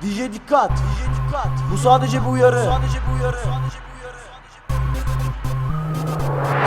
DJ dikkat. Bu sadece bir uyarı.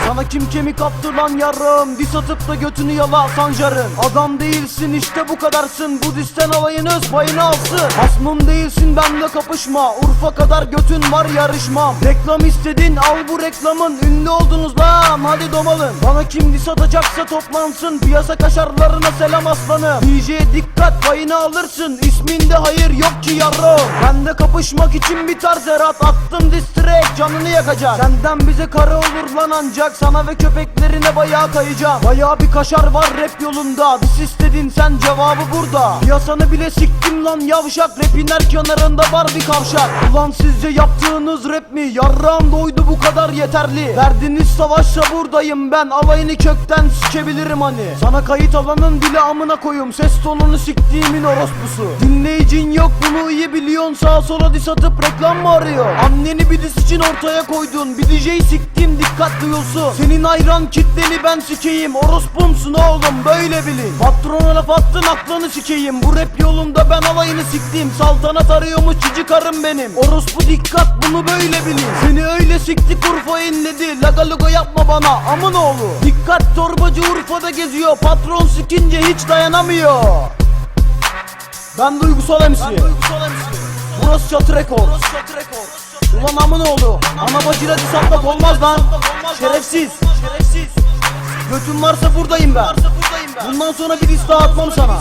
Sana kim kemik attı lan yarım? Dis atıp da götünü yala sancarın. Adam değilsin işte bu kadarsın. Bu disten alayın öz payını alsın. Hasmım değilsin benle kapışma. Urfa kadar götün var yarışmam. Reklam istedin al bu reklamın. Ünlü oldunuz lan hadi domalın. Bana kim dis atacaksa toplansın. Piyasa kaşarlarına selam aslanım. DJ dikkat payını alırsın. İsminde hayır yok ki yarım. Bende kapışmak için bir tarz erat. Attım dis track canını yakacak. Senden bize kara olur lan ancak. Sana ve köpeklerine bayağı kayacağım. Bayağı bir kaşar var rap yolunda. Dis istedin sen cevabı burada. Piyasanı bile siktim lan yavşak. Rapin her kenarında var bir kavşak. Ulan sizce yaptığınız rap mi? Yarrağım doydu bu kadar yeterli. Verdiğiniz savaşsa buradayım ben. Alayını kökten sikebilirim hani. Sana kayıt alanın dili amına koyum. Ses tonunu siktiğimin orospusu. Dinleyicin yok bunu iyi biliyorsun. Sağa sola dis atıp reklam mı arıyor? Anneni bir dis için ortaya koydun. Bir DJ'yi siktim dikkat duyulsun. Senin hayran kitleni ben sikeyim. Orospumsun oğlum böyle bilin. Patrona laf attın aklını sikeyim. Bu rap yolunda ben alayını siktim. Saltanat arıyormuş cici karım benim. Orospu dikkat bunu böyle bilin. Seni öyle siktik Urfa inledi. Laga luga yapma bana amın oğlu. Dikkat torbacı Urfa'da geziyor. Patron sikince hiç dayanamıyor. Ben duygusal MC. Burası çatı rekor. Ulan amın oğlu. Ana bacıyla dis atmak olmaz lan. Şerefsiz. Götün varsa buradayım ben. Bundan sonra bir dis daha atmam sana.